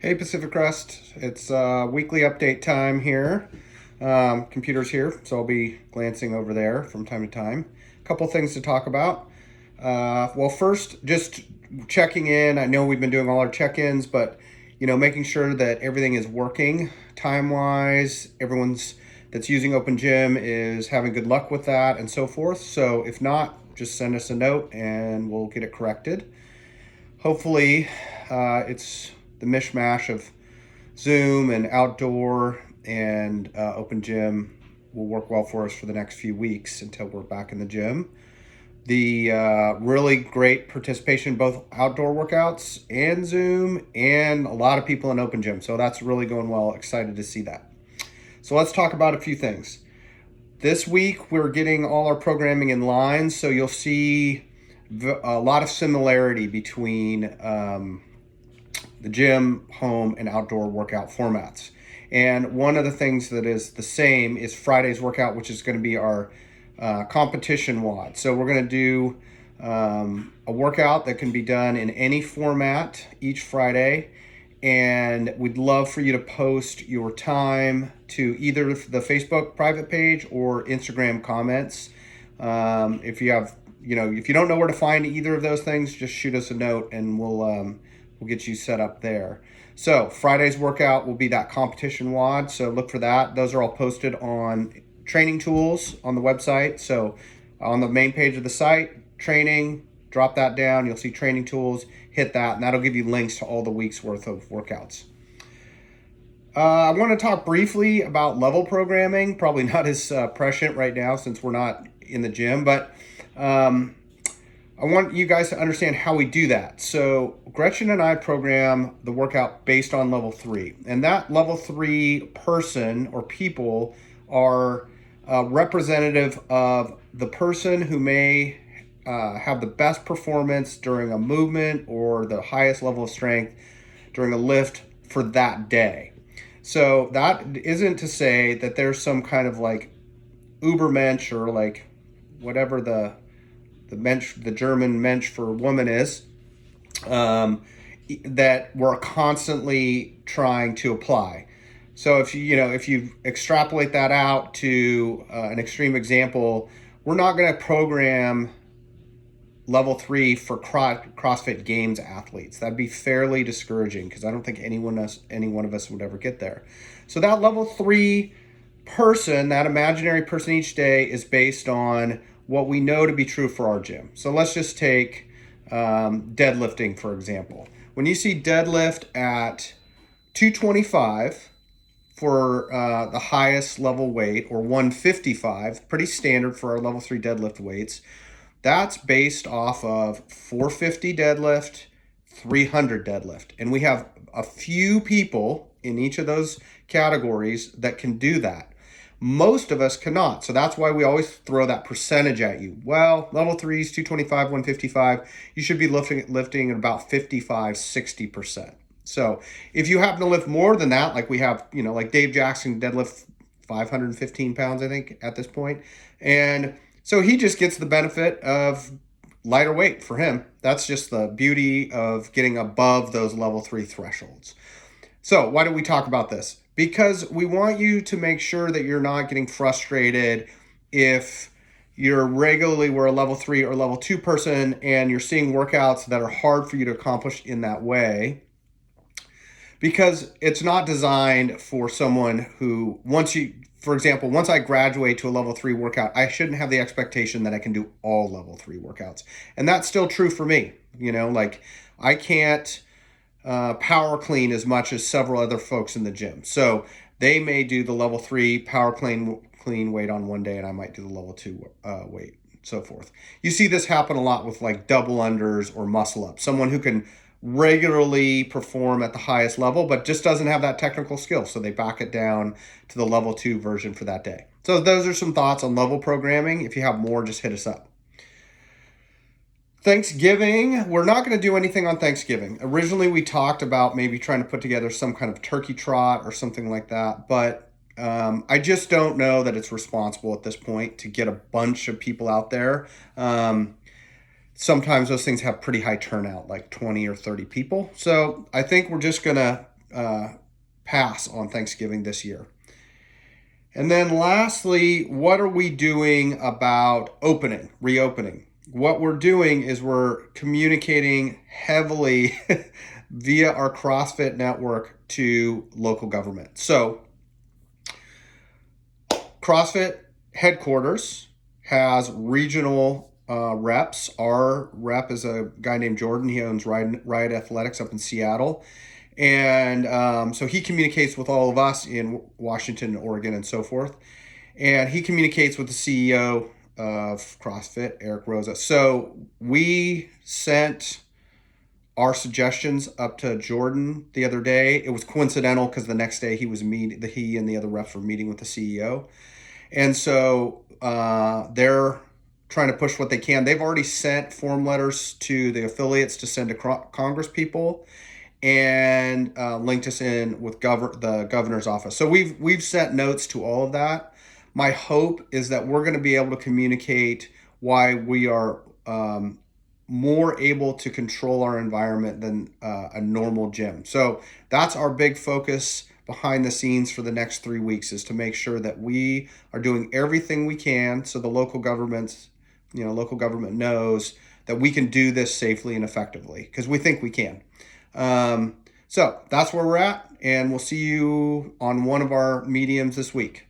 Hey Pacific Crest, it's weekly update time here. Computer's here, so I'll be glancing over there from time to time. A couple things to talk about. Well, first, just checking in. I know we've been doing all our check-ins, but making sure that everything is working time-wise. Everyone's that's using Open Gym is having good luck with that, and so forth. So if not, just send us a note and we'll get it corrected. Hopefully, it's the mishmash of Zoom and outdoor and open gym will work well for us for the next few weeks until we're back in the gym. The really great participation in both outdoor workouts and Zoom, and a lot of people in open gym. So that's really going well. Excited to see that. So let's talk about a few things. This week, we're getting all our programming in line. So you'll see a lot of similarity between the gym, home, and outdoor workout formats. And one of the things that is the same is Friday's workout, which is going to be our competition WOD. So we're going to do a workout that can be done in any format each Friday. And we'd love for you to post your time to either the Facebook private page or Instagram comments. If you have, if you don't know where to find either of those things, just shoot us a note and we'll get you set up there. So Friday's workout will be that competition WOD. So look for that. Those are all posted on training tools on the website. So on the main page of the site, training, drop that down. You'll see training tools, hit that, and that'll give you links to all the week's worth of workouts. I want to talk briefly about level programming, probably not as prescient right now since we're not in the gym, but I want you guys to understand how we do that. So Gretchen and I program the workout based on level 3. And that level 3 person or people are representative of the person who may have the best performance during a movement or the highest level of strength during a lift for that day. So that isn't to say that there's some kind of like Ubermensch or like whatever the German Mensch for woman is, that we're constantly trying to apply. So if you extrapolate that out to an extreme example, we're not going to program level 3 for CrossFit Games athletes. That'd be fairly discouraging because I don't think any one of us would ever get there. So that level 3 person, that imaginary person each day, is based on what we know to be true for our gym. So let's just take deadlifting, for example. When you see deadlift at 225 for the highest level weight, or 155, pretty standard for our level 3 deadlift weights, that's based off of 450 deadlift, 300 deadlift. And we have a few people in each of those categories that can do that. Most of us cannot. So that's why we always throw that percentage at you. Well, level 3s, 225, 155, you should be lifting at about 55, 60%. So if you happen to lift more than that, like we have, like Dave Jackson deadlift 515 pounds, I think, at this point. And so he just gets the benefit of lighter weight for him. That's just the beauty of getting above those level 3 thresholds. So why do we talk about this? Because we want you to make sure that you're not getting frustrated if you're regularly were a level 3 or level 2 person and you're seeing workouts that are hard for you to accomplish in that way. Because it's not designed for someone who, for example, once I graduate to a level 3 workout, I shouldn't have the expectation that I can do all level 3 workouts. And that's still true for me. Like I can't power clean as much as several other folks in the gym. So they may do the level 3 power clean weight on one day and I might do the level 2 weight, so forth. You see this happen a lot with like double unders or muscle ups. Someone who can regularly perform at the highest level but just doesn't have that technical skill, so they back it down to the level 2 version for that day. So those are some thoughts on level programming. If you have more, just hit us up. Thanksgiving, we're not going to do anything on Thanksgiving. Originally, we talked about maybe trying to put together some kind of turkey trot or something like that, but I just don't know that it's responsible at this point to get a bunch of people out there. Sometimes those things have pretty high turnout, like 20 or 30 people. So I think we're just going to pass on Thanksgiving this year. And then lastly, what are we doing about reopening? What we're doing is we're communicating heavily via our CrossFit network to local government. So CrossFit headquarters has regional reps. Our rep is a guy named Jordan. He owns Riot Athletics up in Seattle. And so he communicates with all of us in Washington, Oregon, and so forth. And he communicates with the CEO of CrossFit, Eric Rosa. So we sent our suggestions up to Jordan the other day. It was coincidental because the next day he and the other reps were meeting with the CEO. And so they're trying to push what they can. They've already sent form letters to the affiliates to send to Congress people, and linked us in with the governor's office. So we've sent notes to all of that. My hope is that we're going to be able to communicate why we are more able to control our environment than a normal gym. So that's our big focus behind the scenes for the next 3 weeks, is to make sure that we are doing everything we can so the local government knows that we can do this safely and effectively, because we think we can. So that's where we're at, and we'll see you on one of our mediums this week.